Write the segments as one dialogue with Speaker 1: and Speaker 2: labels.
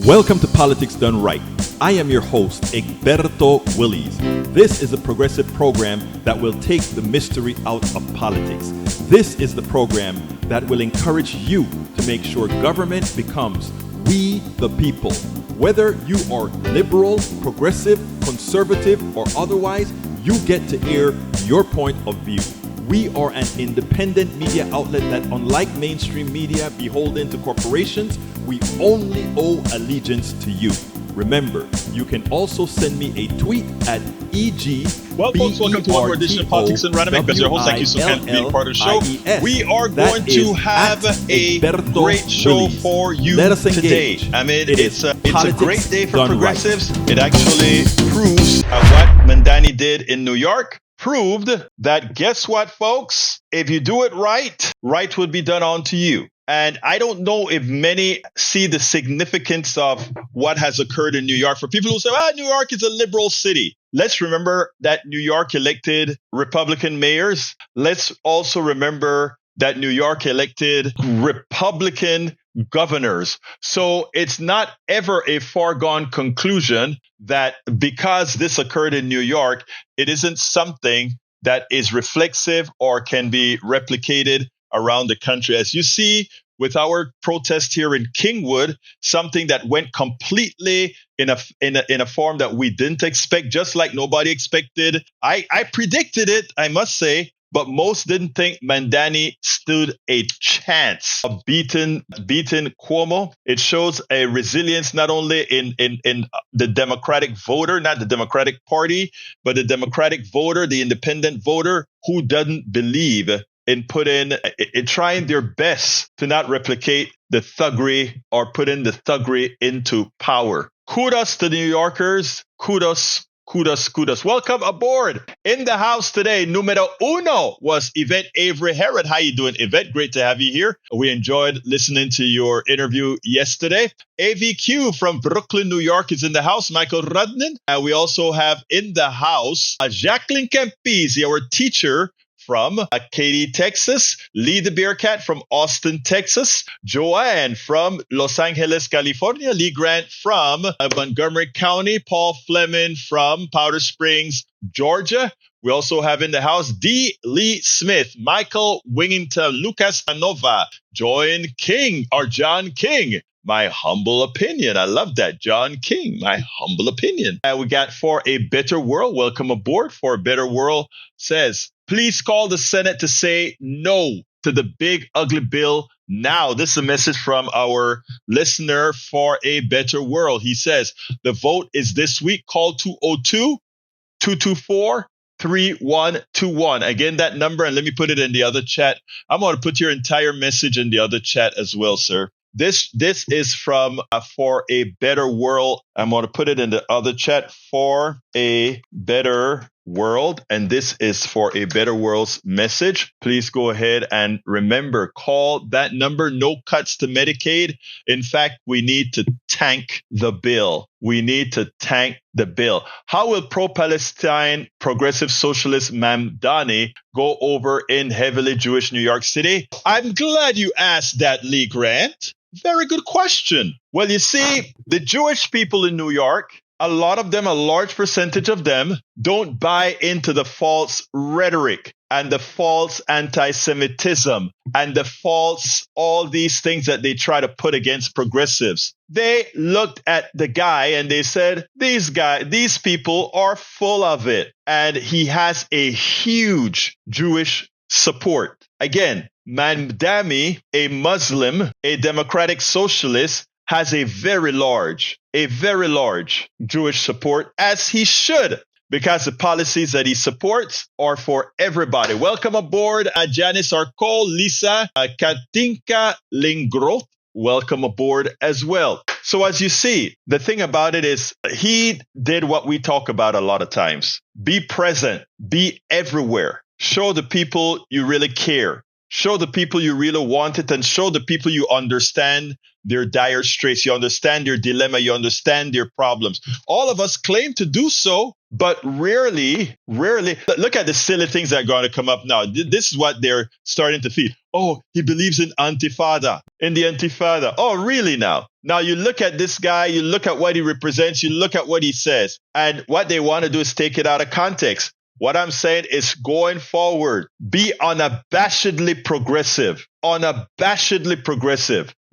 Speaker 1: Welcome to Politics Done Right. I am your host, Egberto Willies. This is a progressive program that will take the mystery out of politics. This is the program that will encourage you to make sure government becomes we the people. Whether you are liberal, progressive, conservative, or otherwise, you get to air your point of view. We are an independent media outlet that, unlike mainstream media beholden to corporations, we only owe allegiance to you. Remember, you can also send me a tweet at EG.
Speaker 2: Well, folks, welcome to one more edition of Politics and Random. As your host, thank you so much for being part of the show. We are going to have a great show for you today. I mean, it's a great day for progressives. Right. It actually proves what Mamdani did in New York. Proved that, guess what, folks? If you do it right, right would be done unto you. And I don't know if many see the significance of what has occurred in New York. For people who say, New York is a liberal city. Let's remember that New York elected Republican mayors. Let's also remember that New York elected Republican governors. So it's not ever a foregone conclusion that because this occurred in New York, it isn't something that is reflexive or can be replicated around the country. As you see with our protest here in Kingwood, something that went completely in a form that we didn't expect, just like nobody expected. I predicted it, I must say, but most didn't think Mamdani stood a chance of beating Cuomo. It shows a resilience not only in the Democratic voter, not the Democratic Party, but the Democratic voter, the independent voter who doesn't believe in trying their best to not replicate the thuggery or put in the thuggery into power. Kudos to the New Yorkers. Kudos. Welcome aboard. In the house today, numero uno was Yvette Avery Herod. How you doing, Yvette? Great to have you here. We enjoyed listening to your interview yesterday. AVQ from Brooklyn, New York is in the house. Michael Rudnin. And we also have in the house Jacqueline Campisi, our teacher from Katy, Texas, Lee the Bearcat from Austin, Texas, Joanne from Los Angeles, California, Lee Grant from Montgomery County, Paul Fleming from Powder Springs, Georgia. We also have in the house D. Lee Smith, Michael Wingington, Lucas Nova, John King. My humble opinion. I love that. John King, my humble opinion. And we got For a Better World. Welcome aboard. For a Better World says, please call the Senate to say no to the big, ugly bill now. This is a message from our listener, For a Better World. He says, the vote is this week. Call 202-224-3121. Again, that number, and let me put it in the other chat. I'm going to put your entire message in the other chat as well, sir. This is from For a Better World. I'm going to put it in the other chat, For a Better World. And this is For a Better World's message. Please go ahead and remember, call that number. No cuts to Medicaid. In fact, we need to tank the bill. How will pro-Palestine progressive socialist Mamdani go over in heavily Jewish New York City? I'm glad you asked that, Lee Grant. Very good question. Well, you see, the Jewish people in New York, a large percentage of them don't buy into the false rhetoric and the false anti-Semitism and the false, all these things that they try to put against progressives. They looked at the guy and they said, these people are full of it. And he has a huge Jewish support. Again, Mamdani, a Muslim, a democratic socialist, has a very large Jewish support, as he should, because the policies that he supports are for everybody. Welcome aboard, Janice Arcol, Lisa Katinka Lingroth. Welcome aboard as well. So as you see, the thing about it is he did what we talk about a lot of times. Be present, be everywhere. Show the people you really care. show the people you really want it, and show the people you understand their dire straits, you understand their dilemma, you understand their problems. All of us claim to do so, but rarely, look at the silly things that are going to come up now. This is what they're starting to feed. Oh, he believes in Antifada, in the Antifada. Oh, really now? Now you look at this guy, you look at what he represents, you look at what he says, and what they want to do is take it out of context. What I'm saying is, going forward, be unabashedly progressive,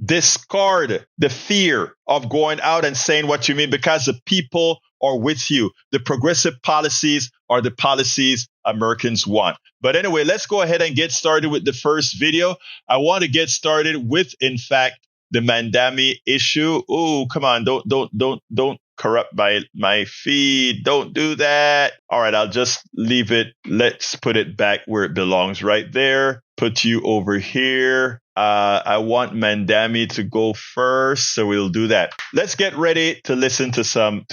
Speaker 2: Discard the fear of going out and saying what you mean, because the people are with you. The progressive policies are the policies Americans want. But anyway, let's go ahead and get started with the first video. I want to get started with, in fact, the Mamdani issue. Oh, come on. Don't corrupt my feed. Don't do that. All right, I'll just leave it. Let's put it back where it belongs, right there. Put you over here. I want Mamdani to go first, so we'll do that. Let's get ready to listen to some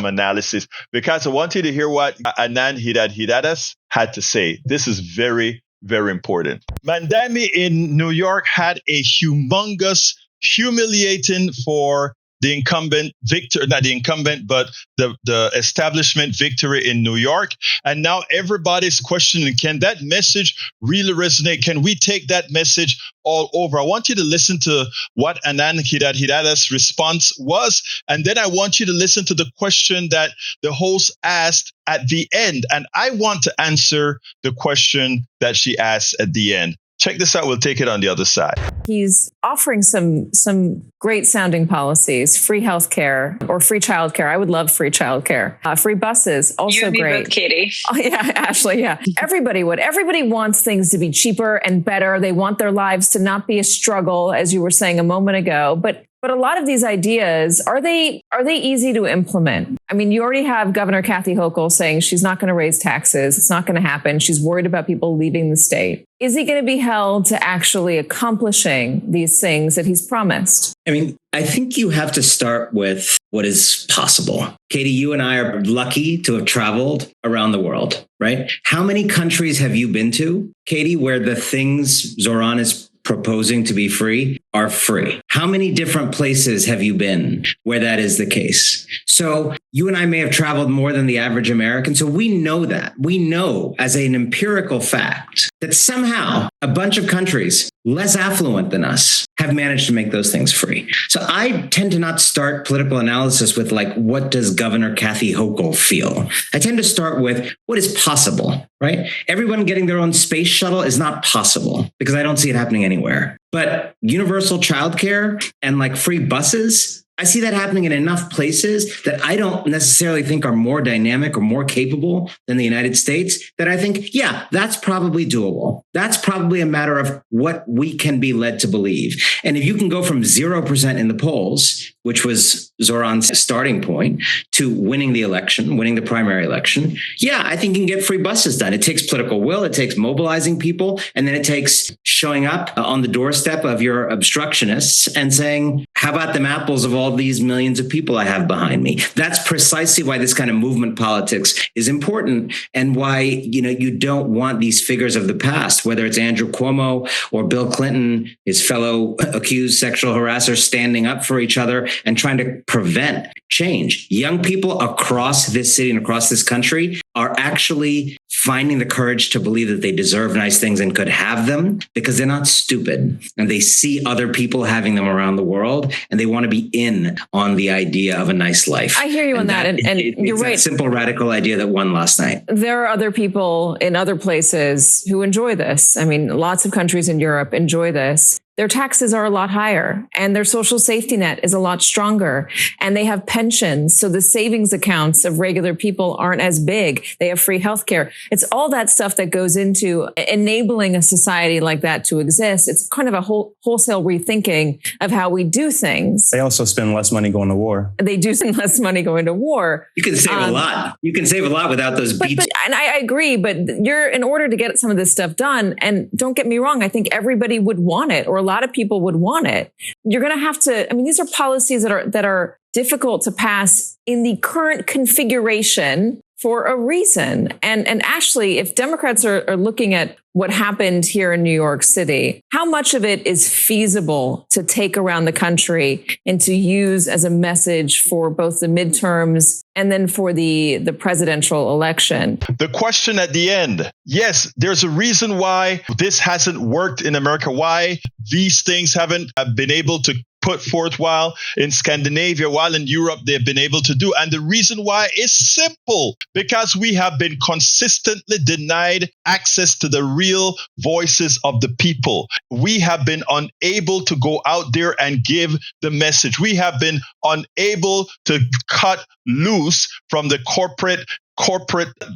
Speaker 2: analysis, because I want you to hear what Anand Hidadas had to say. This is very, very important. Mamdani in New York had a humongous, humiliating for the incumbent victor, not the incumbent, but the establishment victory in New York. And now everybody's questioning, can that message really resonate? Can we take that message all over? I want you to listen to what Anand Hidadas' response was. And then I want you to listen to the question that the host asked at the end. And I want to answer the question that she asked at the end. Check this out. We'll take it on the other side.
Speaker 3: He's offering some great sounding policies, free healthcare or free childcare. I would love free childcare. Free buses, also
Speaker 4: you and me
Speaker 3: great.
Speaker 4: Both, Katie.
Speaker 3: Oh, yeah, Ashley, yeah. Everybody would. Everybody wants things to be cheaper and better. They want their lives to not be a struggle, as you were saying a moment ago. But a lot of these ideas, are they easy to implement? I mean, you already have Governor Kathy Hochul saying she's not going to raise taxes. It's not going to happen. She's worried about people leaving the state. Is he going to be held to actually accomplishing these things that he's promised?
Speaker 5: I mean, I think you have to start with what is possible. Katie, you and I are lucky to have traveled around the world, right? How many countries have you been to, Katie, where the things Zoran is proposing to be free are free? How many different places have you been where that is the case? So you and I may have traveled more than the average American. So we know that. We know as an empirical fact that somehow a bunch of countries less affluent than us have managed to make those things free. So I tend to not start political analysis with like, what does Governor Kathy Hochul feel? I tend to start with what is possible, right? Everyone getting their own space shuttle is not possible because I don't see it happening anywhere. But universal childcare and like free buses, I see that happening in enough places that I don't necessarily think are more dynamic or more capable than the United States, that I think, yeah, that's probably doable. That's probably a matter of what we can be led to believe. And if you can go from 0% in the polls, which was Zoran's starting point, to winning the election, winning the primary election, yeah, I think you can get free buses done. It takes political will, it takes mobilizing people, and then it takes showing up on the doorstep of your obstructionists and saying, how about them apples of all these millions of people I have behind me? That's precisely why this kind of movement politics is important, and why, you don't want these figures of the past, whether it's Andrew Cuomo or Bill Clinton, his fellow accused sexual harassers, standing up for each other and trying to prevent change. Young people across this city and across this country are actually finding the courage to believe that they deserve nice things and could have them because they're not stupid, and they see other people having them around the world, and they want to be in on the idea of a nice life.
Speaker 3: I hear you on that. And you're right.
Speaker 5: That simple, radical idea that won last night.
Speaker 3: There are other people in other places who enjoy this. I mean, lots of countries in Europe enjoy this. Their taxes are a lot higher and their social safety net is a lot stronger, and they have pensions. So the savings accounts of regular people aren't as big. They have free healthcare. It's all that stuff that goes into enabling a society like that to exist. It's kind of a wholesale rethinking of how we do things.
Speaker 6: They also spend less money going to war.
Speaker 3: They do spend less money going to war.
Speaker 5: You can save a lot. You can save a lot without those beats.
Speaker 3: And I agree, but in order to get some of this stuff done, and don't get me wrong, I think everybody would want it, or a lot of people would want it. You're going to have to, these are policies that are difficult to pass in the current configuration for a reason. And Ashley, if Democrats are looking at what happened here in New York City, how much of it is feasible to take around the country and to use as a message for both the midterms and then for the presidential election?
Speaker 2: The question at the end, yes, there's a reason why this hasn't worked in America, why these things haven't been able to put forth while in Scandinavia, while in Europe, they've been able to do. And the reason why is simple, because we have been consistently denied access to the real voices of the people. We have been unable to go out there and give the message. We have been unable to cut loose from the corporate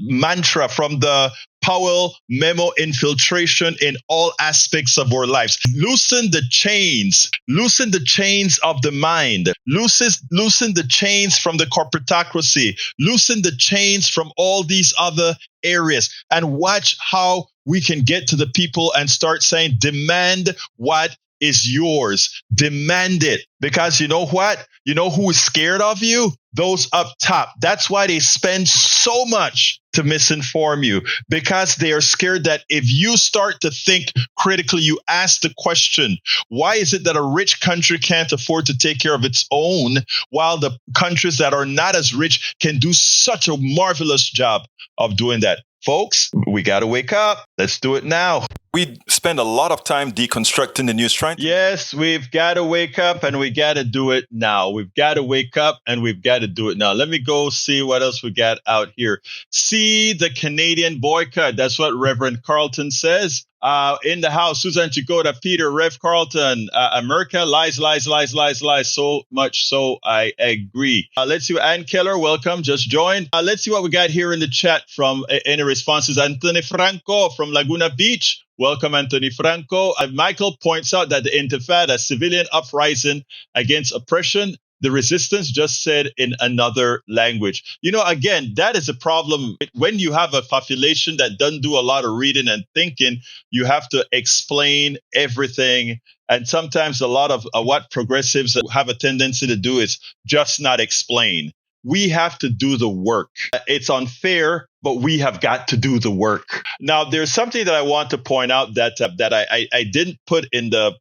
Speaker 2: mantra, from the Powell memo infiltration in all aspects of our lives. Loosen the chains of the mind, loosen the chains from the corporatocracy, loosen the chains from all these other areas, and watch how we can get to the people and start saying, demand what is yours. Demand it. Because you know what? You know who is scared of you? Those up top. That's why they spend so much to misinform you, because they are scared that if you start to think critically, you ask the question, why is it that a rich country can't afford to take care of its own, while the countries that are not as rich can do such a marvelous job of doing that? Folks, we got to wake up. Let's do it now.
Speaker 1: We spend a lot of time deconstructing the news, trying to...
Speaker 2: Yes, we've got to wake up, and we got to do it now. We've got to wake up, and we've got to do it now. Let me go see what else we got out here. See the Canadian boycott. That's what Reverend Carlton says. In the house, Susan Chigoda, Peter, Rev Carlton, America, lies. So much so I agree. Let's see. Ann Keller, welcome. Just joined. Let's see what we got here in the chat from any responses. Anthony Franco from Laguna Beach. Welcome, Anthony Franco. Michael points out that the Intifada, civilian uprising against oppression, the resistance just said in another language. You know, again, that is a problem. When you have a population that doesn't do a lot of reading and thinking, you have to explain everything. And sometimes a lot of what progressives have a tendency to do is just not explain. We have to do the work. It's unfair, but we have got to do the work. Now, there's something that I want to point out that I didn't put in the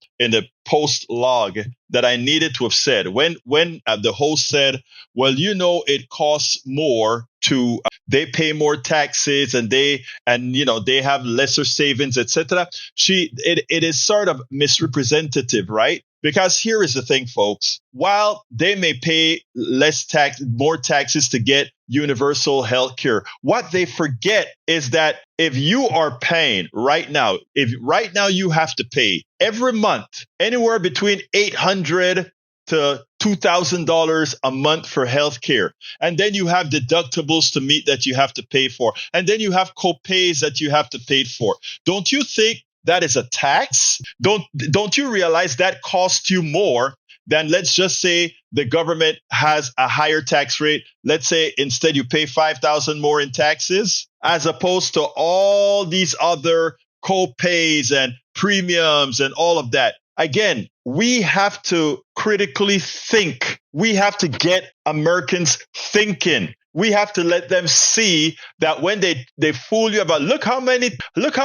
Speaker 2: post log that I needed to have said. When the host said, well, you know, it costs more to they pay more taxes and they have lesser savings, etc. It is sort of misrepresentative, right? Because here is the thing, folks. While they may pay more taxes to get universal health care, what they forget is that if you are paying right now, you have to pay every month anywhere between $800 to $2,000 a month for health care. And then you have deductibles to meet that you have to pay for. And then you have co-pays that you have to pay for. Don't you think that is a tax? Don't you realize that costs you more than, let's just say, the government has a higher tax rate? Let's say instead you pay $5,000 more in taxes, as opposed to all these other co-pays and premiums and all of that. Again, we have to critically think. We have to get Americans thinking. We have to let them see that when they fool you about, look how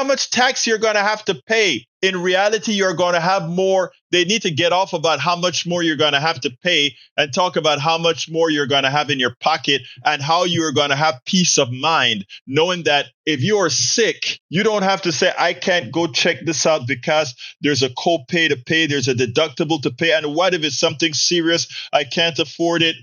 Speaker 2: much tax you're going to have to pay. In reality, you're going to have more. They need to get off about how much more you're going to have to pay and talk about how much more you're going to have in your pocket and how you're going to have peace of mind, knowing that if you are sick, you don't have to say, I can't go check this out because there's a copay to pay, there's a deductible to pay. And what if it's something serious? I can't afford it.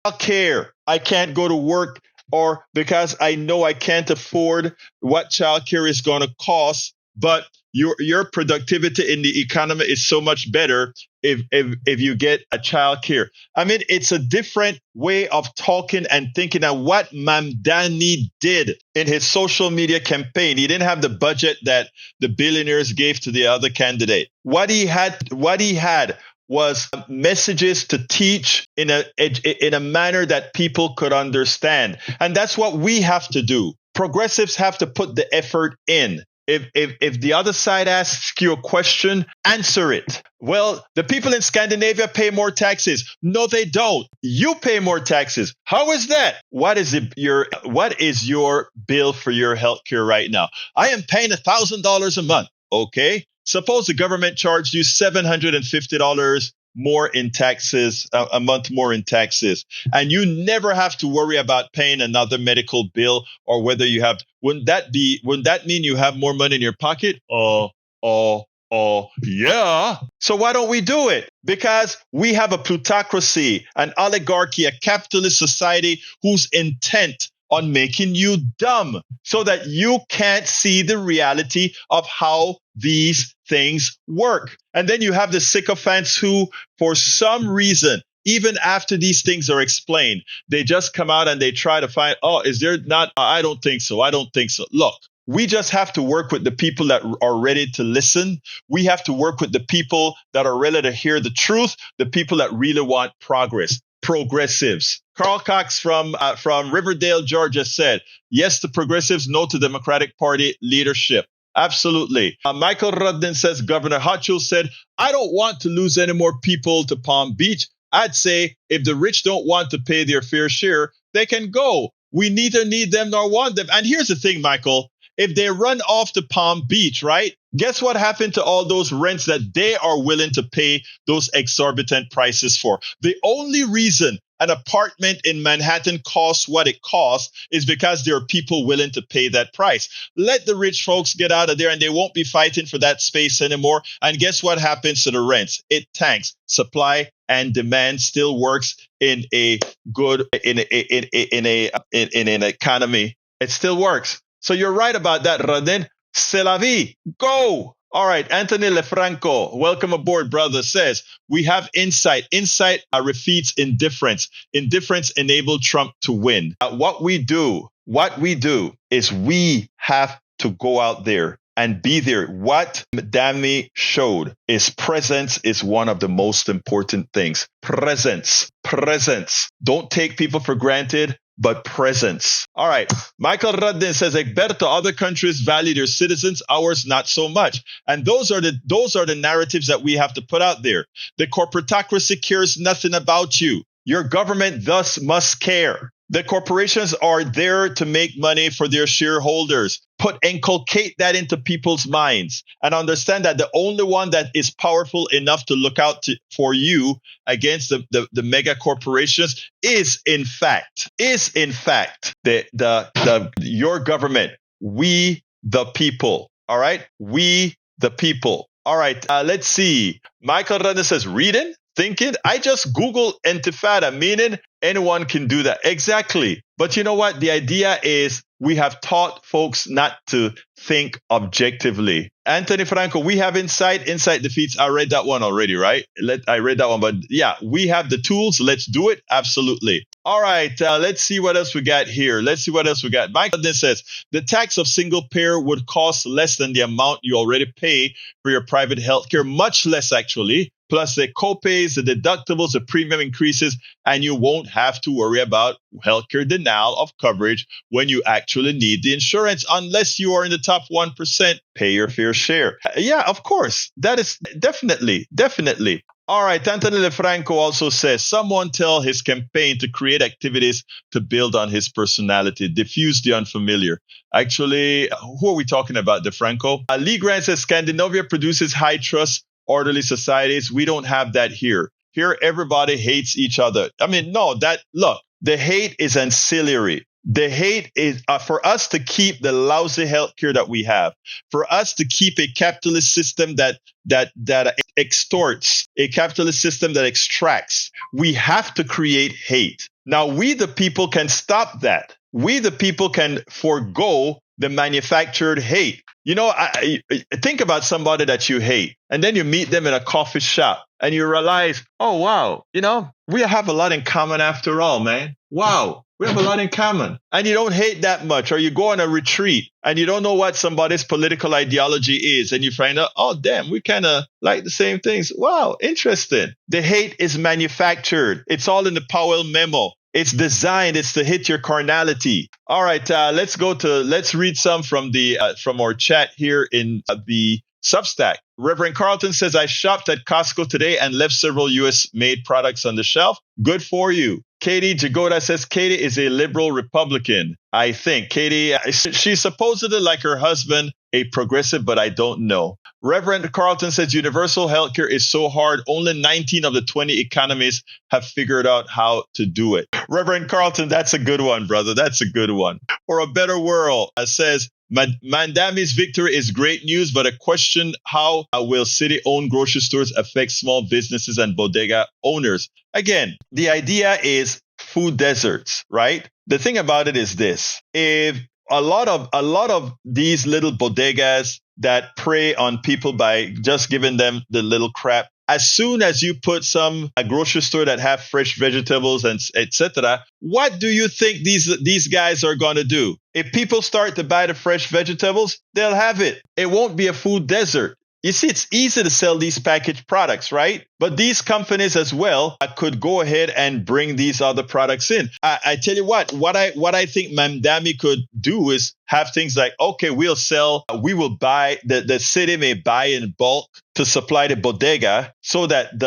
Speaker 2: I'll care. I can't go to work, or because I know I can't afford what childcare is going to cost. But your productivity in the economy is so much better if you get a childcare. I mean, it's a different way of talking and thinking. And what Mamdani did in his social media campaign, he didn't have the budget that the billionaires gave to the other candidate. What he had was messages to teach in a manner that people could understand. And that's what we have to do. Progressives have to put the effort in. if the other side asks you a question, answer it. Well, the people in Scandinavia pay more taxes. No, they don't. You pay more taxes. How is that? What is your bill for your healthcare right now? I am paying $1,000 a month. Okay. Suppose the government charged you $750 more in taxes, a month more in taxes, and you never have to worry about paying another medical bill or whether you have. Wouldn't that mean you have more money in your pocket? Yeah. So why don't we do it? Because we have a plutocracy, an oligarchy, a capitalist society whose intent on making you dumb so that you can't see the reality of how these things work. And then you have the sycophants who, for some reason, even after these things are explained, they just come out and they try to find, is there not? I don't think so. I don't think so. Look, we just have to work with the people that are ready to listen. We have to work with the people that are ready to hear the truth, the people that really want progress. Progressives. Carl Cox from Riverdale, Georgia said, yes to progressives, no to Democratic Party leadership. Absolutely. Michael Rudden says, Governor Hochul said, I don't want to lose any more people to Palm Beach. I'd say if the rich don't want to pay their fair share, they can go. We neither need them nor want them. And here's the thing, Michael. If they run off to Palm Beach, right? Guess what happened to all those rents that they are willing to pay those exorbitant prices for? The only reason an apartment in Manhattan costs what it costs is because there are people willing to pay that price. Let the rich folks get out of there and they won't be fighting for that space anymore. And guess what happens to the rents? It tanks. Supply and demand still works in an economy. It still works. So you're right about that, Radin. C'est la vie. Go. All right. Anthony Lefranco, welcome aboard, brother, says, we have insight. Insight defeats indifference. Indifference enabled Trump to win. What we do is we have to go out there and be there. What Mamdani showed is presence is one of the most important things. Presence. Don't take people for granted, but presence. All right. Michael Rudden says, Egberto, other countries value their citizens, ours not so much. And those are the narratives that we have to put out there. The corporatocracy cares nothing about you. Your government thus must care. The corporations are there to make money for their shareholders. Inculcate that into people's minds and understand that the only one that is powerful enough to look out for you against the mega corporations is in fact your government. We the people. All right. We the people. All right. Let's see. Michael Rana says, reading, thinking. I just Googled intifada, meaning anyone can do that. Exactly. But you know what? The idea is we have taught folks not to think objectively. Anthony Franco, we have insight. Insight defeats. I read that one already, right? I read that one. But yeah, we have the tools. Let's do it. Absolutely. All right. Let's see what else we got here. Mike says the tax of single payer would cost less than the amount you already pay for your private healthcare, much less actually. Plus the copays, the deductibles, the premium increases, and you won't have to worry about healthcare denial of coverage when you actually need the insurance, unless you are in the top 1%. Pay your fair share. Yeah, of course. That is definitely. All right. Anthony Lefranco also says, someone tell his campaign to create activities to build on his personality, diffuse the unfamiliar. Actually, who are we talking about, DeFranco? Lee Grant says, Scandinavia produces high trust, orderly societies. We don't have that here. Here, everybody hates each other. I mean, no, the hate is ancillary. The hate is for us to keep the lousy healthcare that we have, for us to keep a capitalist system that extorts, a capitalist system that extracts. We have to create hate. Now, we the people can stop that. We the people can forego the manufactured hate. You know, I think about somebody that you hate, and then you meet them in a coffee shop, and you realize, oh, wow, you know, we have a lot in common after all, man. Wow. We have a lot in common. And you don't hate that much, or you go on a retreat and you don't know what somebody's political ideology is. And you find out, oh, damn, we kind of like the same things. Wow, interesting. The hate is manufactured. It's all in the Powell memo. It's designed. It's to hit your carnality. All right. Let's read some from from our chat here in the Substack. Reverend Carlton says, I shopped at Costco today and left several U.S.-made products on the shelf. Good for you. Katie Jagoda says, Katie is a liberal Republican. I think. Katie, she's supposedly like her husband, a progressive, but I don't know. Reverend Carlton says, universal healthcare is so hard. Only 19 of the 20 economies have figured out how to do it. Reverend Carlton, that's a good one, brother. That's a good one. For a better world, says, Mamdani's victory is great news, but a question, how will city-owned grocery stores affect small businesses and bodega owners? Again, the idea is food deserts, right? The thing about it is this. If a lot of these little bodegas that prey on people by just giving them the little crap, as soon as you put a grocery store that have fresh vegetables and etc., what do you think these guys are going to do? If people start to buy the fresh vegetables, they'll have it. It won't be a food desert. You see, it's easy to sell these packaged products, right? But these companies as well could go ahead and bring these other products in. I tell you what I think Mamdani could do is have things like, okay, we will buy, the city may buy in bulk to supply the bodega so that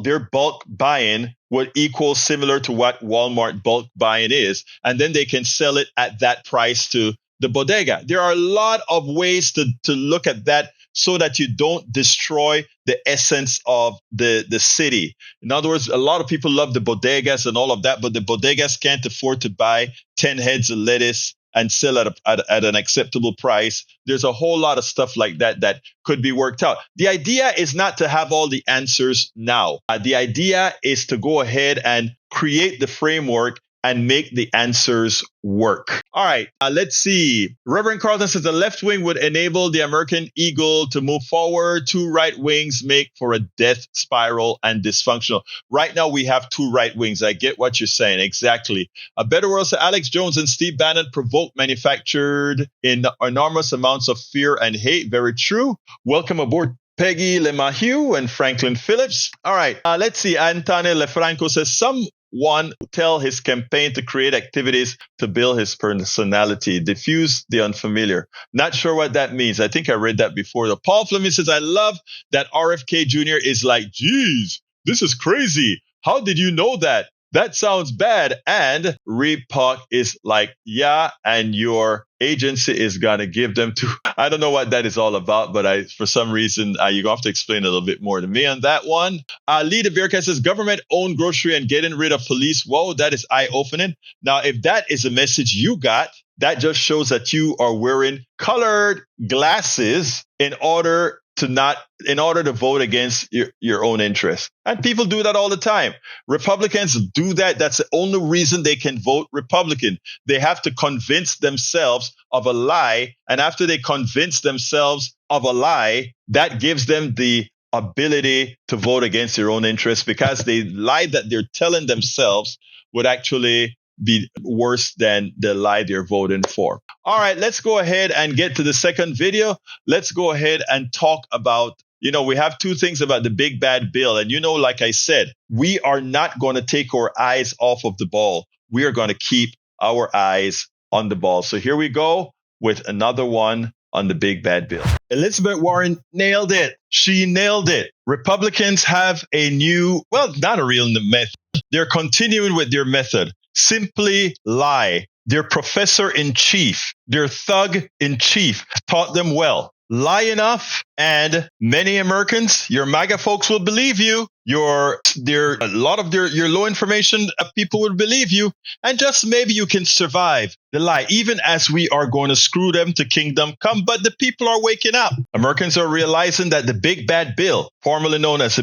Speaker 2: their bulk buy-in would equal similar to what Walmart bulk buy-in is. And then they can sell it at that price to the bodega. There are a lot of ways to look at that so that you don't destroy the essence of the city. In other words, a lot of people love the bodegas and all of that, but the bodegas can't afford to buy 10 heads of lettuce and sell at an acceptable price. There's a whole lot of stuff like that could be worked out. The idea is not to have all the answers now. The idea is to go ahead and create the framework and make the answers work. All right, let's see. Reverend Carlton says the left wing would enable the American eagle to move forward. Two right wings make for a death spiral and dysfunctional. Right now, we have two right wings. I get what you're saying. Exactly. A better world, so Alex Jones and Steve Bannon provoked, manufactured in enormous amounts of fear and hate. Very true. Welcome aboard, Peggy LeMahieu and Franklin Phillips. All right, let's see. Antonio Lefranco says someone tell his campaign to create activities to build his personality, diffuse the unfamiliar. Not sure what that means. I think I read that before. The Paul Fleming says, I love that RFK Jr. is like, geez, this is crazy. How did you know that? That sounds bad. And Reebok is like, yeah, and your agency is going to give them to. I don't know what that is all about, but for some reason, you're going to have to explain a little bit more to me on that one. Lee the Bearcat says, government-owned grocery and getting rid of police. Whoa, that is eye-opening. Now, if that is a message you got, that just shows that you are wearing colored glasses in order to vote against your own interests. And people do that all the time. Republicans do that. That's the only reason they can vote Republican. They have to convince themselves of a lie. And after they convince themselves of a lie, that gives them the ability to vote against their own interests, because the lie that they're telling themselves would actually be worse than the lie they're voting for. All right, let's go ahead and get to the second video. Let's go ahead and talk about, we have two things about the big bad bill. And like I said, we are not going to take our eyes off of the ball. We are going to keep our eyes on the ball. So here we go with another one on the big bad bill. Elizabeth Warren nailed it. She nailed it. Republicans have a new, not a real method. They're continuing with their method. Simply lie. Their professor-in-chief, their thug-in-chief taught them well. Lie enough, and many Americans, your MAGA folks, will believe you. A lot of your low information people will believe you, and just maybe you can survive the lie, even as we are going to screw them to kingdom come. But the people are waking up. Americans are realizing that the big bad bill, formerly known as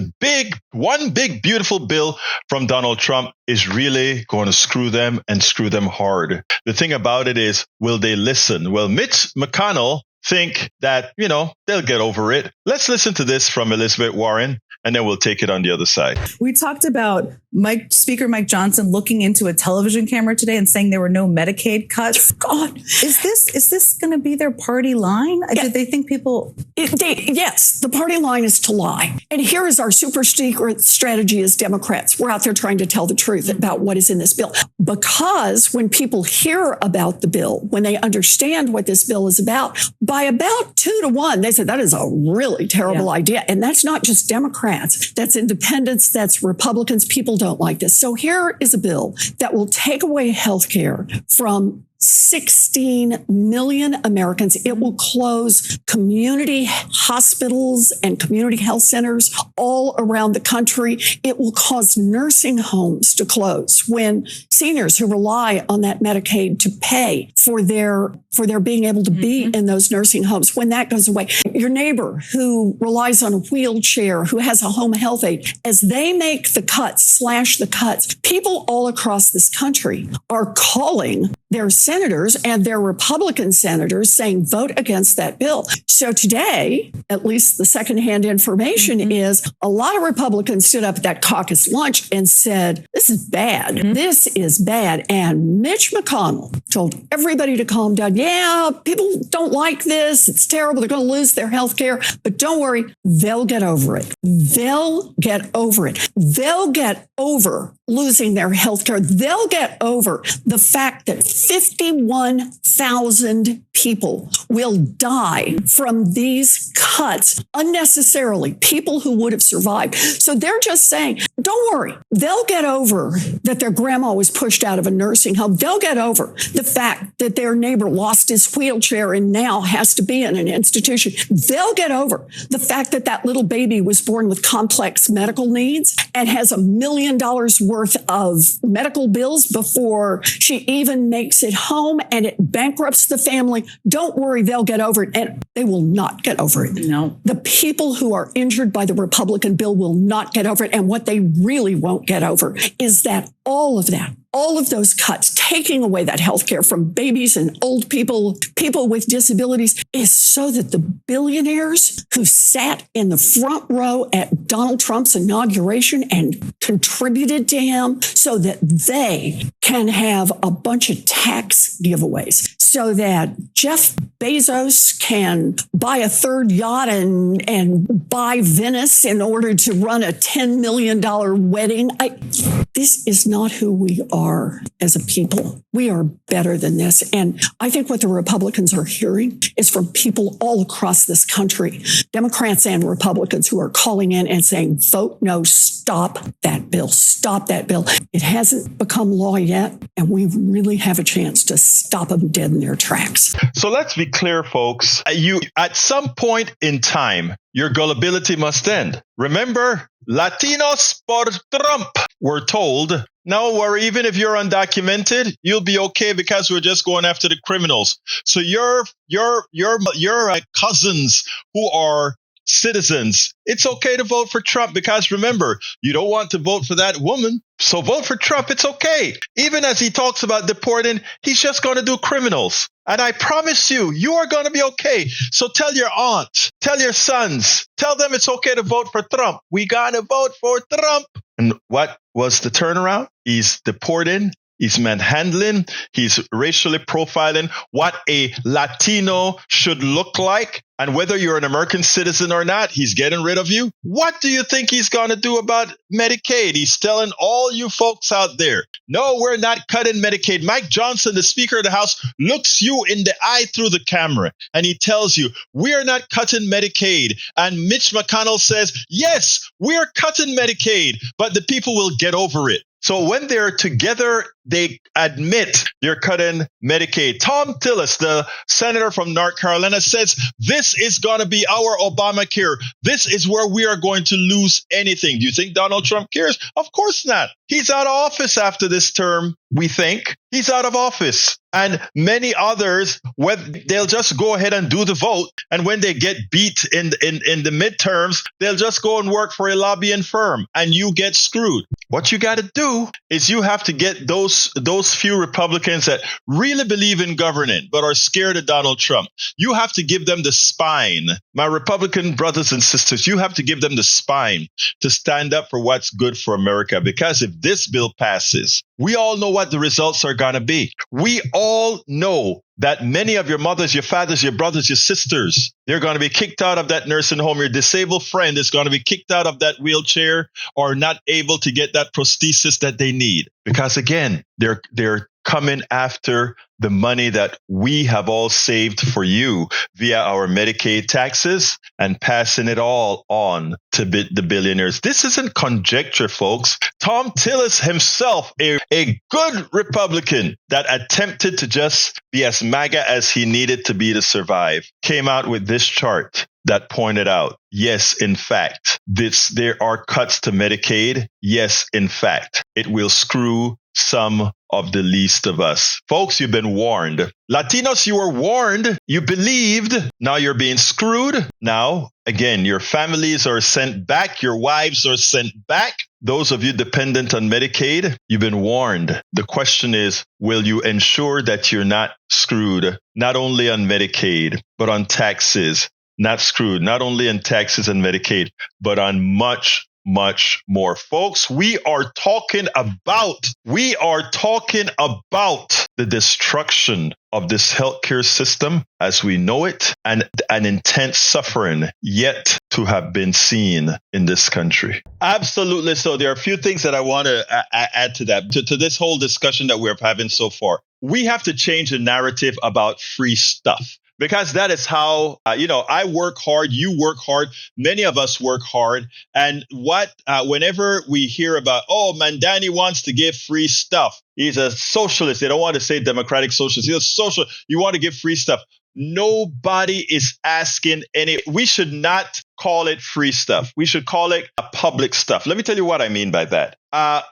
Speaker 2: one big beautiful bill from Donald Trump, is really going to screw them, and screw them hard. The thing about it is, will they listen? Well, Mitch McConnell think that, they'll get over it. Let's listen to this from Elizabeth Warren, and then we'll take it on the other side.
Speaker 4: We talked about Speaker Mike Johnson looking into a television camera today and saying there were no Medicaid cuts. God, is this going to be their party line? Yeah. Did they think people?
Speaker 7: Yes, the party line is to lie. And here is our super secret strategy as Democrats. We're out there trying to tell the truth about what is in this bill. Because when people hear about the bill, when they understand what this bill is about, by about 2-1, they say that is a really terrible idea. And that's not just Democrats. That's independents. That's Republicans. People don't like this. So here is a bill that will take away health care from 16 million Americans. It will close community hospitals and community health centers all around the country. It will cause nursing homes to close when seniors who rely on that Medicaid to pay for their being able to be in those nursing homes, when that goes away. Your neighbor who relies on a wheelchair, who has a home health aide, as they make the cuts, slash the cuts, people all across this country are calling their senators and their Republican senators saying, vote against that bill. So today, at least the secondhand information is a lot of Republicans stood up at that caucus lunch and said, this is bad. This is bad. And Mitch McConnell told everybody to calm down. Yeah, people don't like this. It's terrible. They're going to lose their health care. But don't worry, they'll get over it. They'll get over it. They'll get over losing their health care. They'll get over the fact that 51,000 people will die from these cuts unnecessarily, people who would have survived. So they're just saying, don't worry, they'll get over that their grandma was pushed out of a nursing home. They'll get over the fact that their neighbor lost his wheelchair and now has to be in an institution. They'll get over the fact that that little baby was born with complex medical needs and has $1 million worth of medical bills before she even makes it home, and it bankrupts the family. Don't worry, they'll get over it. And they will not get over it.
Speaker 4: No.
Speaker 7: The people who are injured by the Republican bill will not get over it. And what they really won't get over is that all of those cuts, taking away that health care from babies and old people, people with disabilities, is so that the billionaires who sat in the front row at Donald Trump's inauguration and contributed to him, so that they can have a bunch of tax giveaways, so that Jeff Bezos can buy a third yacht and buy Venice in order to run a $10 million wedding. This is not who we are as a people. We are better than this. And I think what the Republicans are hearing is from people all across this country, Democrats and Republicans, who are calling in and saying, vote no, stop that bill, stop that bill. It hasn't become law yet, and we really have a chance to stop them dead in their tracks.
Speaker 2: So let's be clear, folks. At some point in time, your gullibility must end. Remember, Latinos por Trump, we're told. No worry, even if you're undocumented, you'll be okay because we're just going after the criminals. So your cousins who are citizens, it's okay to vote for Trump because remember, you don't want to vote for that woman. So vote for Trump. It's okay. Even as he talks about deporting, he's just going to do criminals. And I promise you, you are going to be okay. So tell your aunt, tell your sons, tell them it's okay to vote for Trump. We got to vote for Trump. And what was the turnaround? He's deporting. He's manhandling. He's racially profiling what a Latino should look like. And whether you're an American citizen or not, he's getting rid of you. What do you think he's going to do about Medicaid? He's telling all you folks out there, no, we're not cutting Medicaid. Mike Johnson, the Speaker of the House, looks you in the eye through the camera and he tells you, we are not cutting Medicaid. And Mitch McConnell says, yes, we're cutting Medicaid, but the people will get over it. So when they're together, they admit they're cutting Medicaid. Tom Tillis, the senator from North Carolina, says this is going to be our Obamacare. This is where we are going to lose anything. Do you think Donald Trump cares? Of course not. He's out of office after this term, we think. He's out of office. And many others, they'll just go ahead and do the vote. And when they get beat in the midterms, they'll just go and work for a lobbying firm and you get screwed. What you got to do is you have to get those few Republicans that really believe in governing but are scared of Donald Trump. You have to give them the spine. My Republican brothers and sisters, you have to give them the spine to stand up for what's good for America. Because if this bill passes, we all know what the results are going to be. We all know that many of your mothers, your fathers, your brothers, your sisters, they're going to be kicked out of that nursing home. Your disabled friend is going to be kicked out of that wheelchair or not able to get that prosthesis that they need. Because again, they're coming after the money that we have all saved for you via our Medicaid taxes and passing it all on to the billionaires. This isn't conjecture, folks. Tom Tillis himself, a good Republican that attempted to just be as MAGA as he needed to be to survive, came out with this chart that pointed out, yes, in fact, there are cuts to Medicaid. Yes, in fact, it will screw some of the least of us. Folks, you've been warned. Latinos, you were warned. You believed. Now you're being screwed. Now, again, your families are sent back. Your wives are sent back. Those of you dependent on Medicaid, you've been warned. The question is, will you ensure that you're not screwed, not only on Medicaid, but on taxes? Not screwed, not only on taxes and Medicaid, but on much more. Folks, we are talking about the destruction of this healthcare system as we know it, and an intense suffering yet to have been seen in this country. Absolutely. So there are a few things that I want to add to that, to this whole discussion that we're having so far. We have to change the narrative about free stuff. Because that is how, I work hard, you work hard, many of us work hard. And whenever we hear about, Mamdani wants to give free stuff, he's a socialist. They don't want to say democratic socialist. He's a socialist. You want to give free stuff. Nobody is asking we should not call it free stuff. We should call it public stuff. Let me tell you what I mean by that.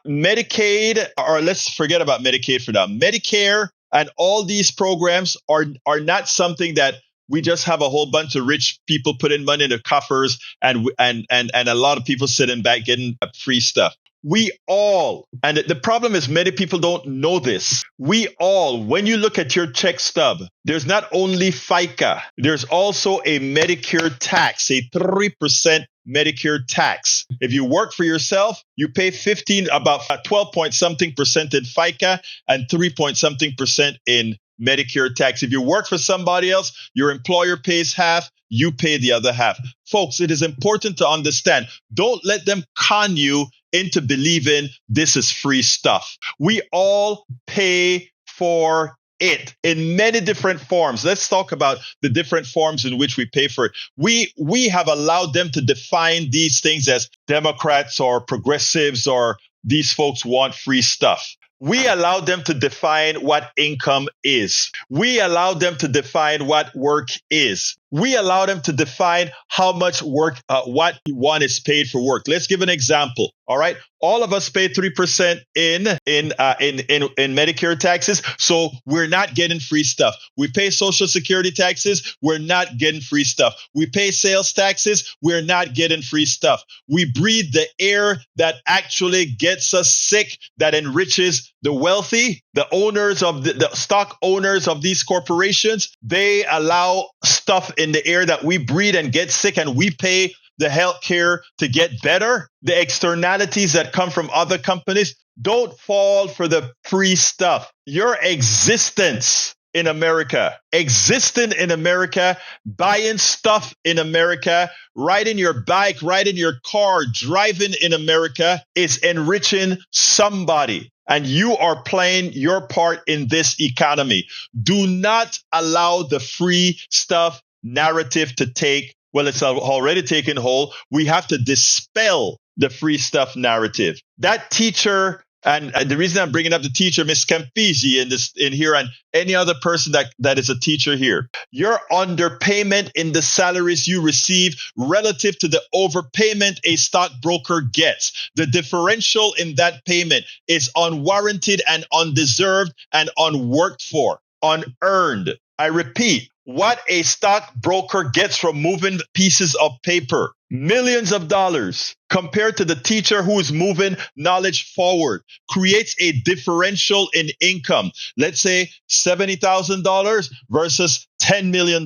Speaker 2: Medicaid, or let's forget about Medicaid for now. Medicare and all these programs are not something that we just have a whole bunch of rich people putting money in their coffers and a lot of people sitting back getting free stuff. We all, and the problem is many people don't know this. We all, when you look at your check stub, there's not only FICA, there's also a Medicare tax, a 3% Medicare tax. If you work for yourself, you pay 12 point something percent in FICA and 3 point something percent in Medicare tax. If you work for somebody else, your employer pays half, you pay the other half. Folks, it is important to understand. Don't let them con you into believing this is free stuff. We all pay for it in many different forms. Let's talk about the different forms in which we pay for it. We have allowed them to define these things as Democrats or progressives or these folks want free stuff. We allow them to define what income is. We allow them to define what work is. We allow them to define how much work, what one is paid for work. Let's give an example. All right. All of us pay 3% in Medicare taxes. So we're not getting free stuff. We pay Social Security taxes. We're not getting free stuff. We pay sales taxes. We're not getting free stuff. We breathe the air that actually gets us sick, that enriches the wealthy, the owners of the stock owners of these corporations. They allow stuff in the air that we breathe and get sick, and we pay the health care to get better. The externalities that come from other companies. Don't fall for the free stuff. Your existence in America, existing in America, buying stuff in America, riding your bike, riding your car, driving in America is enriching somebody. And you are playing your part in this economy. Do not allow the free stuff narrative to take, well, it's already taken hold. We have to dispel the free stuff narrative. That teacher, and the reason I'm bringing up the teacher, Miss Campisi, in here, and any other person that is a teacher here, your underpayment in the salaries you receive relative to the overpayment a stockbroker gets. The differential in that payment is unwarranted and undeserved and unworked for, unearned. I repeat, what a stockbroker gets from moving pieces of paper millions of dollars compared to the teacher who is moving knowledge forward, creates a differential in income. Let's say $70,000 versus $10 million,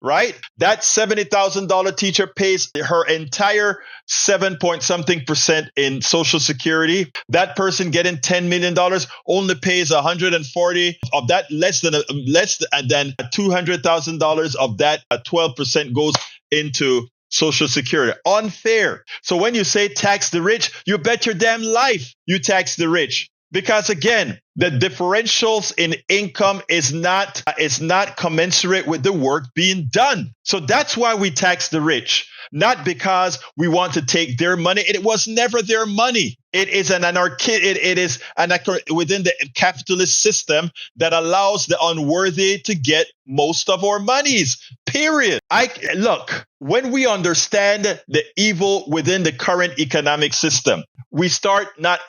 Speaker 2: right? That $70,000 teacher pays her entire 7-point-something% in Social Security. That person getting $10 million only pays 140 of that, less than $200,000 of that. 12% goes into Social Security. Unfair. So when you say tax the rich, you bet your damn life you tax the rich. Because again, the differentials in income is not commensurate with the work being done. So that's why we tax the rich. Not because we want to take their money. It was never their money. It is within the capitalist system that allows the unworthy to get most of our monies. Period. Look, when we understand the evil within the current economic system, we start not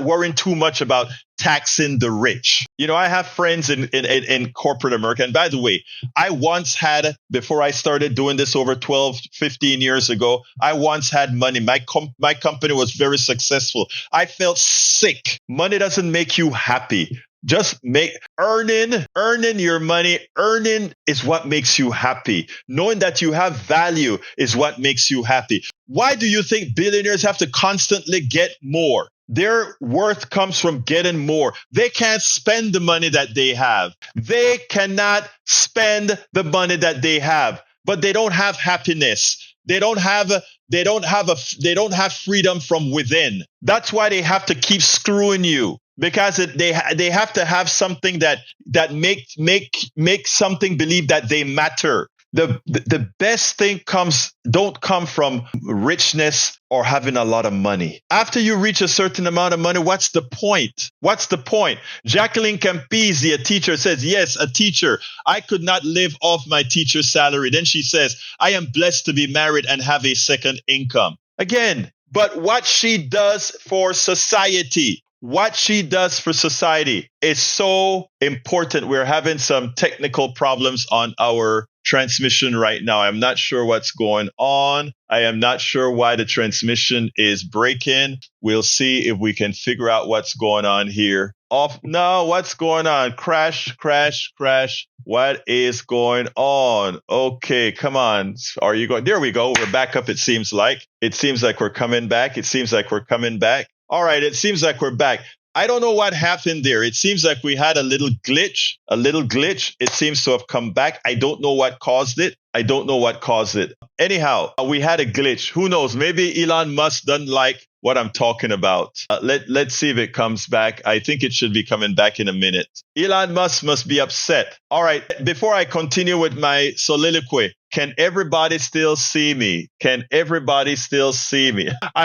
Speaker 2: worrying too much about taxing the rich. You know, I have friends in corporate America. And by the way, I once had, before I started doing this over 12, 15 years ago, I once had money. My company was very successful. I felt sick. Money doesn't make you happy. Just earning your money. Earning is what makes you happy. Knowing that you have value is what makes you happy. Why do you think billionaires have to constantly get more? Their worth comes from getting more. They can't spend the money that they have. They cannot spend the money that they have, but they don't have happiness. They don't have freedom from within. That's why they have to keep screwing you. Because they have to have something that make something believe that they matter. The best thing don't come from richness or having a lot of money. After you reach a certain amount of money, what's the point? What's the point? Jacqueline Campisi, a teacher, says, yes, a teacher. I could not live off my teacher's salary. Then she says, I am blessed to be married and have a second income. Again, but what she does for society. What she does for society is so important. We're having some technical problems on our transmission right now. I'm not sure what's going on. I am not sure why the transmission is breaking. We'll see if we can figure out what's going on here. What's going on? Crash. What is going on? Okay, come on. Are you going? There we go. We're back up, it seems like. It seems like we're coming back. All right, it seems like we're back. I don't know what happened there. It seems like we had a little glitch. It seems to have come back. I don't know what caused it. Anyhow, we had a glitch. Who knows? Maybe Elon Musk doesn't like what I'm talking about. Let's see if it comes back. I think it should be coming back in a minute. Elon Musk must be upset. All right, before I continue with my soliloquy, can everybody still see me? I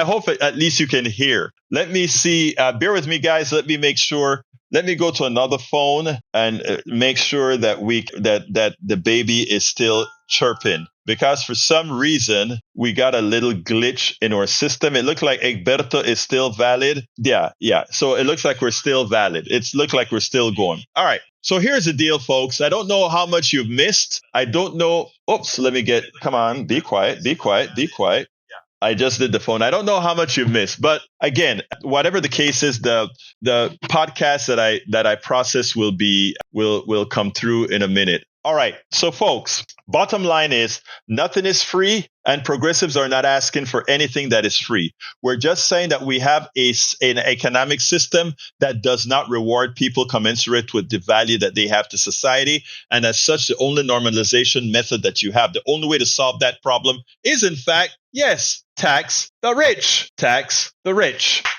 Speaker 2: hope at least you can hear. Let me see. Bear with me, guys. Let me make sure. Let me go to another phone and make sure that that the baby is still chirping. Because for some reason, we got a little glitch in our system. It looks like Egberto is still valid. Yeah. So it looks like we're still valid. It looks like we're still going. All right. So here's the deal, folks. I don't know how much you've missed. I don't know. Oops. Come on. Be quiet. I just did the phone. I don't know how much you've missed, but again, whatever the case is, the podcast that I process will come through in a minute. All right. So folks, bottom line is nothing is free and progressives are not asking for anything that is free. We're just saying that we have an economic system that does not reward people commensurate with the value that they have to society. And as such, the only normalization method that you have, the only way to solve that problem is, in fact, yes, tax the rich,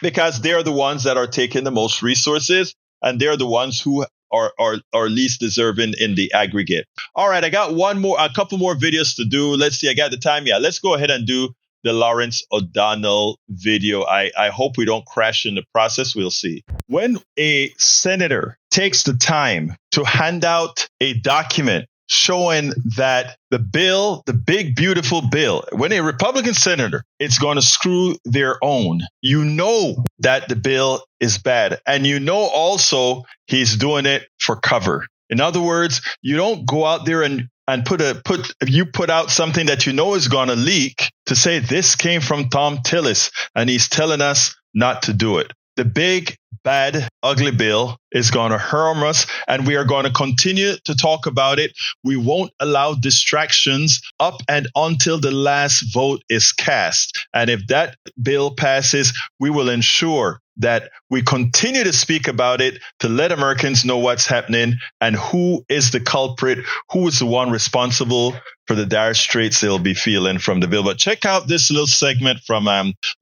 Speaker 2: because they're the ones that are taking the most resources and they're the ones who are least deserving in the aggregate. All right, I got a couple more videos to do. Let's see, I got the time. Yeah, let's go ahead and do the Lawrence O'Donnell video. I hope we don't crash in the process. We'll see. When a senator takes the time to hand out a document showing that the bill, the big, beautiful bill, when a Republican senator is going to screw their own, you know that the bill is bad. And you know also he's doing it for cover. In other words, you don't go out there and and put out something that you know is going to leak to say this came from Tom Tillis and he's telling us not to do it. The big, bad, ugly bill is going to harm us, and we are going to continue to talk about it. We won't allow distractions up and until the last vote is cast. And if that bill passes, we will ensure that we continue to speak about it to let Americans know what's happening and who is the culprit, who is the one responsible for the dire straits they'll be feeling from the bill. But check out this little segment from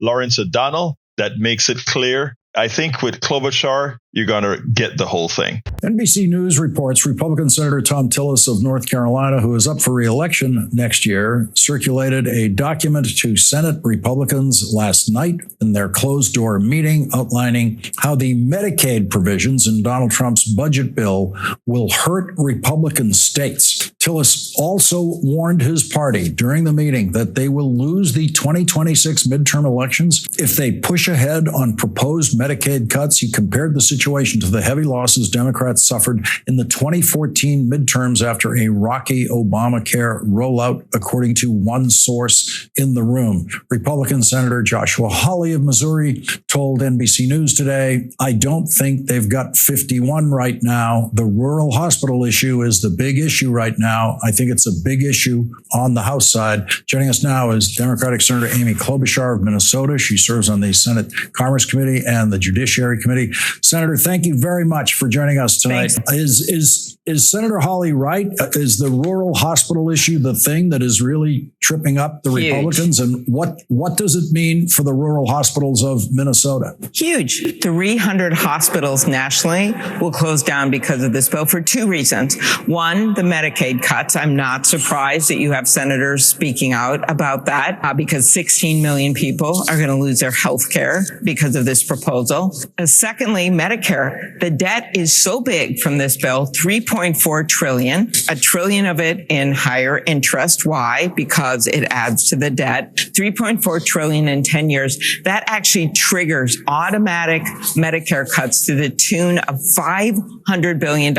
Speaker 2: Lawrence O'Donnell that makes it clear. I think with Klobuchar, you're going to get the whole thing.
Speaker 8: NBC News reports Republican Senator Tom Tillis of North Carolina, who is up for re-election next year, circulated a document to Senate Republicans last night in their closed-door meeting outlining how the Medicaid provisions in Donald Trump's budget bill will hurt Republican states. Tillis also warned his party during the meeting that they will lose the 2026 midterm elections if they push ahead on proposed Medicaid cuts. He compared the situation to the heavy losses Democrats suffered in the 2014 midterms after a rocky Obamacare rollout, according to one source in the room. Republican Senator Joshua Hawley of Missouri told NBC News today, "I don't think they've got 51 right now. The rural hospital issue is the big issue right now. I think it's a big issue on the House side." Joining us now is Democratic Senator Amy Klobuchar of Minnesota. She serves on the Senate Commerce Committee and the Judiciary Committee. Senator, thank you very much for joining us tonight. Is Senator Hawley right? Is the rural hospital issue the thing that is really tripping up the Republicans? And what does it mean for the rural hospitals of Minnesota?
Speaker 9: Huge. 300 hospitals nationally will close down because of this bill for two reasons. One, the Medicaid cuts. I'm not surprised that you have senators speaking out about that because 16 million people are going to lose their health care because of this proposal. Secondly, Medicare. The debt is so big from this bill, $3.4 trillion, $1 trillion of it in higher interest. Why? Because it adds to the debt. $3.4 trillion in 10 years. That actually triggers automatic Medicare cuts to the tune of $500 billion.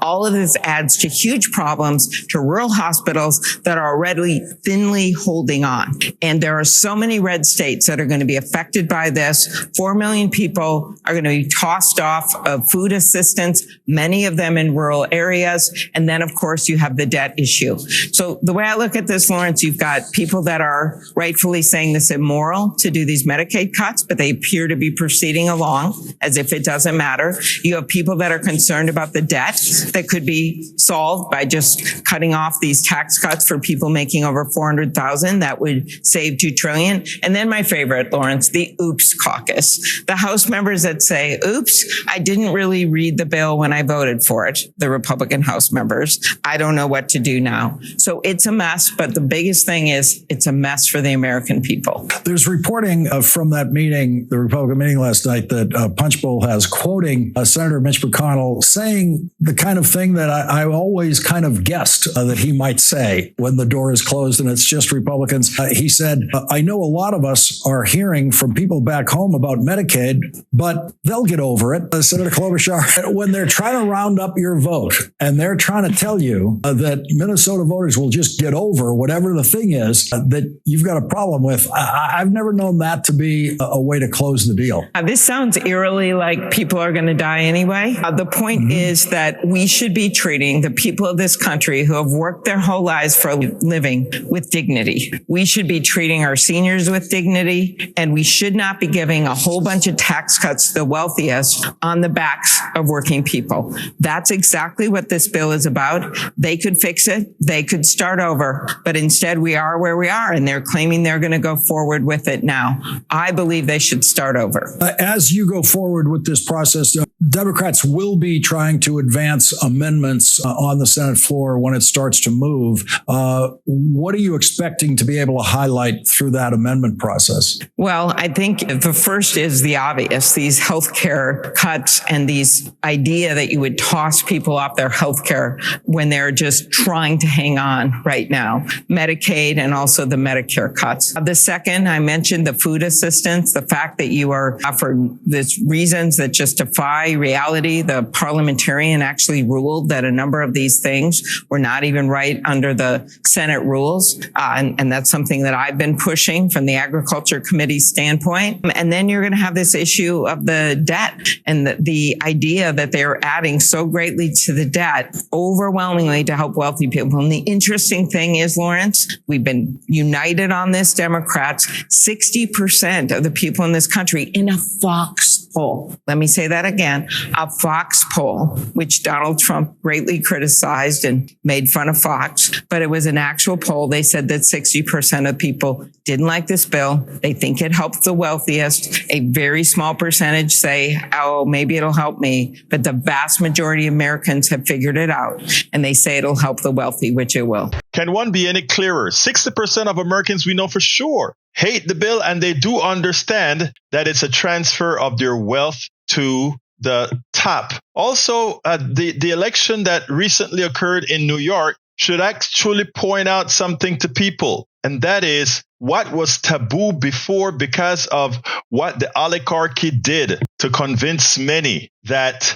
Speaker 9: All of this adds to huge problems to rural hospitals that are already thinly holding on. And there are so many red states that are going to be affected by this. 4 million people are going to be tossed off of food assistance, many of them in rural areas. And then, of course, you have the debt issue. So the way I look at this, Lawrence, you've got people that are rightfully saying this is immoral to do these Medicaid cuts, but they appear to be proceeding along as if it doesn't matter. You have people that are concerned about the debt that could be solved by just cutting off these tax cuts for people making over $400,000. That would save $2 trillion. And then my favorite, Lawrence, the oops caucus. The House members that say, oops, I didn't really read the bill when I voted for it. The Republican House members. I don't know what to do now. So it's a mess. But the biggest thing is it's a mess for the American people.
Speaker 8: There's reporting from that meeting, the Republican meeting last night, that Punch Bowl has quoting Senator Mitch McConnell saying the kind of thing that I always kind of guessed that he might say when the door is closed and it's just Republicans. He said, I know a lot of us are hearing from people back home about Medicaid, but they'll get over it. Senator Klobuchar, when they're trying to round up your vote and they're trying to tell you that Minnesota voters will just get over whatever the thing is that you've got a problem with, I've never known that to be a way to close the deal.
Speaker 9: This sounds eerily like people are going to die anyway. The point is that we should be treating the people of this country who have worked their whole lives for a living with dignity. We should be treating our seniors with dignity, and we should not be giving a whole bunch of tax cuts to the wealthiest on the backs of working people. That's exactly what this bill is about. They could fix it. They could start over. But instead, we are where we are, and they're claiming they're going to go forward with it now. I believe they should start over.
Speaker 8: As you go forward with this process, Democrats will be trying to advance amendments on the Senate floor when it starts to move. What are you expecting to be able to highlight through that amendment process?
Speaker 9: Well, I think the first is the obvious, these healthcare cuts and these idea that you would toss people off their healthcare when they're just trying to hang on right now. Medicaid and also the Medicare cuts. The second, I mentioned the food assistance, the fact that you are offered these reasons that justify you reality. The parliamentarian actually ruled that a number of these things were not even right under the Senate rules. And that's something that I've been pushing from the Agriculture Committee standpoint. And then you're going to have this issue of the debt and the idea that they're adding so greatly to the debt overwhelmingly to help wealthy people. And the interesting thing is, Lawrence, we've been united on this, Democrats, 60% of the people in this country in a Fox poll. Let me say that again, a Fox poll, which Donald Trump greatly criticized and made fun of Fox, but it was an actual poll. They said that 60% of people didn't like this bill. They think it helped the wealthiest. A very small percentage say, oh, maybe it'll help me. But the vast majority of Americans have figured it out. And they say it'll help the wealthy, which it will.
Speaker 2: Can one be any clearer? 60% of Americans, we know for sure, hate the bill, and they do understand that it's a transfer of their wealth to the top. Also, the election that recently occurred in New York should actually point out something to people, and that is what was taboo before because of what the oligarchy did to convince many that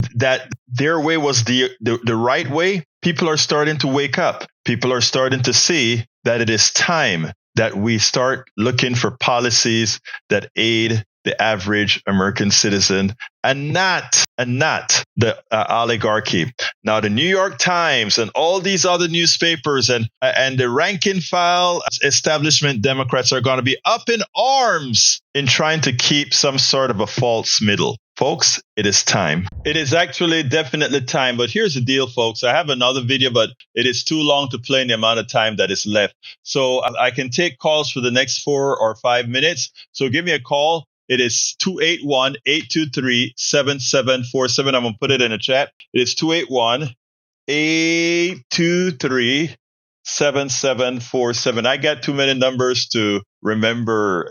Speaker 2: their way was the right way. People are starting to wake up. People are starting to see that it is time that we start looking for policies that aid the average American citizen and not the oligarchy. Now, the New York Times and all these other newspapers and the rank and file establishment Democrats are going to be up in arms in trying to keep some sort of a false middle. Folks, it is time. It is actually definitely time. But here's the deal, folks. I have another video, but it is too long to play in the amount of time that is left. So I can take calls for the next 4 or 5 minutes. So give me a call. It is 281-823-7747. I'm going to put it in the chat. It is 281-823-7747. I got too many numbers to remember.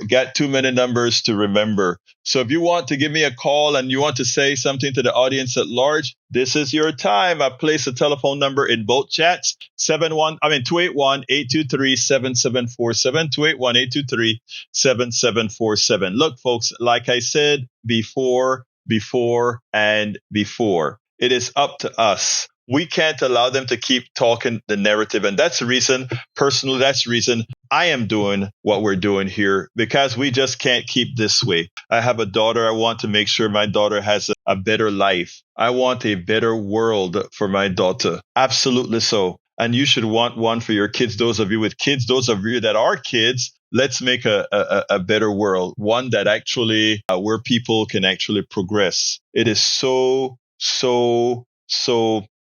Speaker 2: So if you want to give me a call and you want to say something to the audience at large, this is your time. I place a telephone number in both chats. 281-823-7747. 281-823-7747. Look, folks, like I said before, it is up to us. We can't allow them to keep talking the narrative. And that's the reason, personally, I am doing what we're doing here, because we just can't keep this way. I have a daughter. I want to make sure my daughter has a better life. I want a better world for my daughter. Absolutely so. And you should want one for your kids. Those of you with kids, those of you that are kids, let's make a better world. One that actually, where people can actually progress. It is so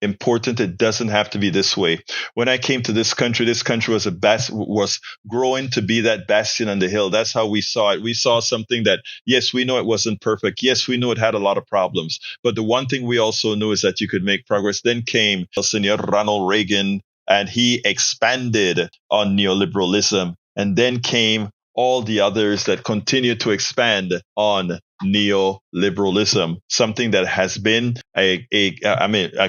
Speaker 2: important. It doesn't have to be this way. When I came to this country was growing to be that bastion on the hill. That's how we saw it. We saw something that, yes, we know it wasn't perfect. Yes, we knew it had a lot of problems. But the one thing we also knew is that you could make progress. Then came Senior Ronald Reagan, and he expanded on neoliberalism. And then came all the others that continue to expand on neoliberalism, something that has been a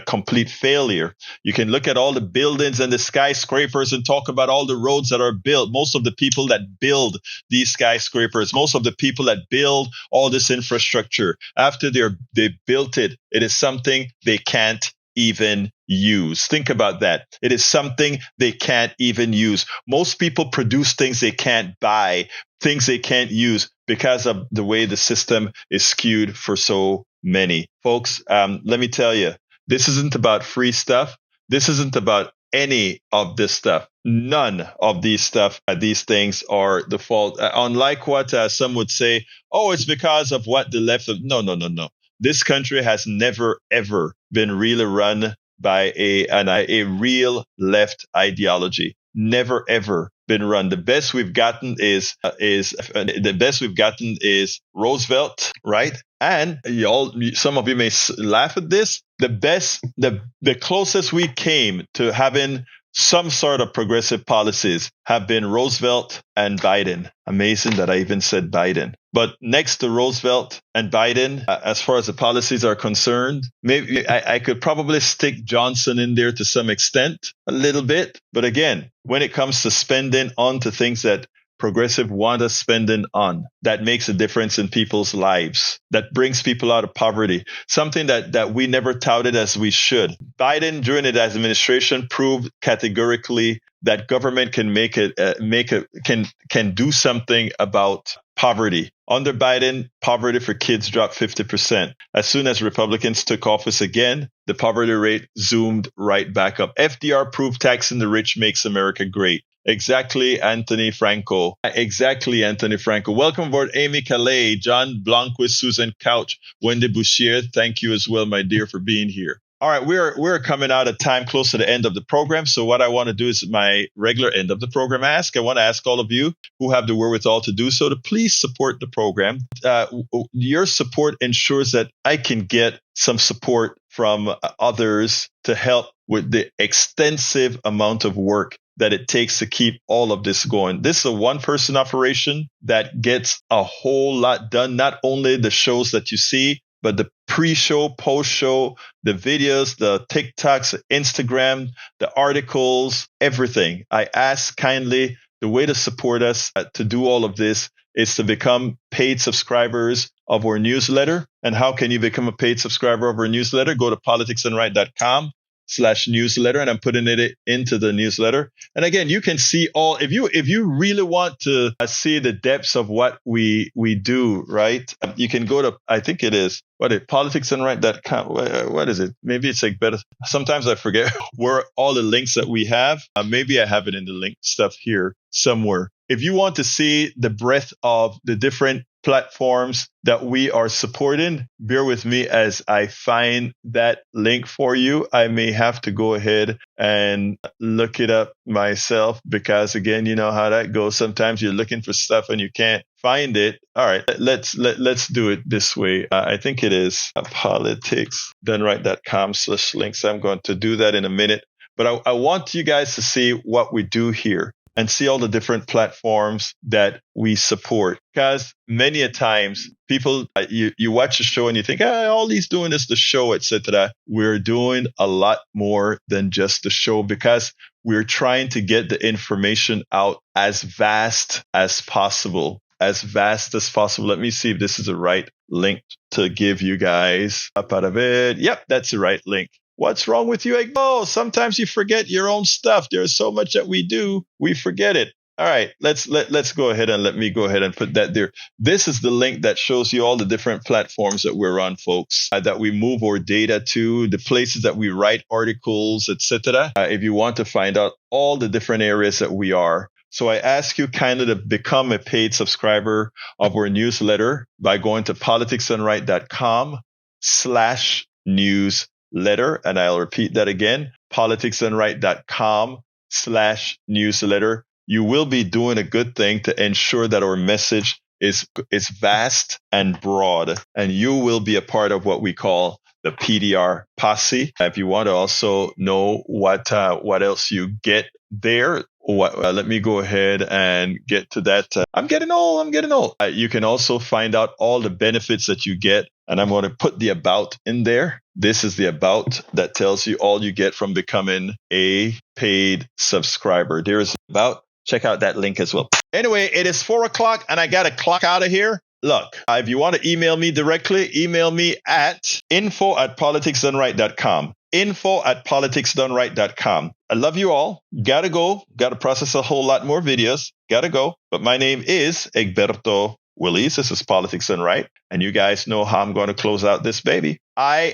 Speaker 2: complete failure. You can look at all the buildings and the skyscrapers and talk about all the roads that are built. Most of the people that build these skyscrapers, most of the people that build all this infrastructure, after they built it, it is something they can't even use. Think about that. It is something they can't even use. Most people produce things they can't buy, things they can't use, because of the way the system is skewed for so many. Folks, let me tell you, this isn't about free stuff. This isn't about any of this stuff. None of these things are the fault. Unlike what some would say, oh, it's because of what the left. No. This country has never, ever been really run by a real left ideology. Never, ever been run. The best we've gotten is Roosevelt, right? And some of you may laugh at this. The closest we came to having some sort of progressive policies have been Roosevelt and Biden. Amazing that I even said Biden. But next to Roosevelt and Biden, as far as the policies are concerned, maybe I could probably stick Johnson in there to some extent, a little bit. But again, when it comes to spending onto things that progressive want us spending on that makes a difference in people's lives, that brings people out of poverty, something that we never touted as we should. Biden, during his administration, proved categorically that government can can do something about poverty. Under Biden, poverty for kids dropped 50%. As soon as Republicans took office again, the poverty rate zoomed right back up. FDR proved taxing the rich makes America great. Exactly, Anthony Franco. Exactly, Anthony Franco. Welcome aboard, Amy Calais, John Blanquist, Susan Couch, Wendy Bouchier. Thank you as well, my dear, for being here. All right, we're coming out of time, close to the end of the program. So what I want to do is my regular end of the program ask. I want to ask all of you who have the wherewithal to do so to please support the program. Your support ensures that I can get some support from others to help with the extensive amount of work that it takes to keep all of this going. This is a one-person operation that gets a whole lot done, not only the shows that you see, but the pre-show, post-show, the videos, the TikToks, the Instagram, the articles, everything. I ask kindly, the way to support us to do all of this is to become paid subscribers of our newsletter. And how can you become a paid subscriber of our newsletter? Go to politicsandright.com/newsletter, and I'm putting it into the newsletter. And again, you can see all, if you really want to see the depths of what we do, right? You can go to, I think it is, politicsandright.com. What is it? Maybe it's like better. Sometimes I forget where all the links that we have. Maybe I have it in the link stuff here somewhere. If you want to see the breadth of the different platforms that we are supporting, bear with me as I find that link for you. I may have to go ahead and look it up myself because, again, you know how that goes. Sometimes you're looking for stuff and you can't find it. All right, let's do it this way. I think it is politicsdoneright.com/links. I'm going to do that in a minute, but I want you guys to see what we do here and see all the different platforms that we support. Because many a times people, you watch a show and you think, all he's doing is the show, etc. We're doing a lot more than just the show because we're trying to get the information out as vast as possible. As vast as possible. Let me see if this is the right link to give you guys up out of it. Yep, that's the right link. What's wrong with you, Egberto? Sometimes you forget your own stuff. There's so much that we do, we forget it. All right, let's go ahead and let me go ahead and put that there. This is the link that shows you all the different platforms that we're on, folks, that we move our data to, the places that we write articles, etc. If you want to find out all the different areas that we are. So I ask you kindly to become a paid subscriber of our newsletter by going to politicsdoneright.com/newsletter. And I'll repeat that again, politicsdoneright.com/newsletter. You will be doing a good thing to ensure that our message is vast and broad, and you will be a part of what we call the PDR posse. If you want to also know what else you get there, let me go ahead and get to that. I'm getting old. You can also find out all the benefits that you get, and I'm going to put the about in there. This is the about that tells you all you get from becoming a paid subscriber. There is about. Check out that link as well. Anyway, it is 4:00 and I got to clock out of here. Look, if you want to email me directly, email me at info@politicsdoneright.com. info@politicsdoneright.com. I love you all. Gotta go. Gotta process a whole lot more videos. Gotta go. But my name is Egberto Willies. This is Politics Done Right. And you guys know how I'm going to close out this baby. Out.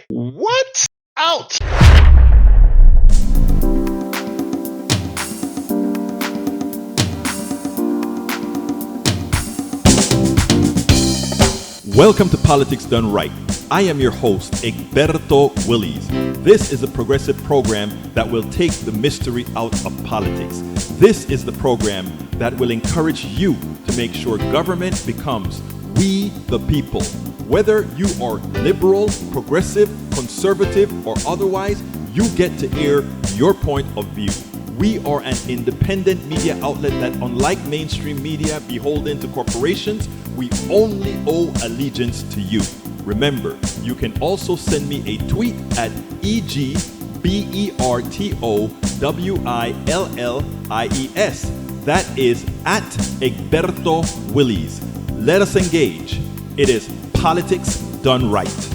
Speaker 1: Welcome to Politics Done Right. I am your host, Egberto Willies. This is a progressive program that will take the mystery out of politics. This is the program that will encourage you to make sure government becomes we the people. Whether you are liberal, progressive, conservative, or otherwise, you get to air your point of view. We are an independent media outlet that, unlike mainstream media beholden to corporations, we only owe allegiance to you. Remember, you can also send me a tweet at EGBERTOWILLIES. That is at Egberto Willies. Let us engage. It is politics done right.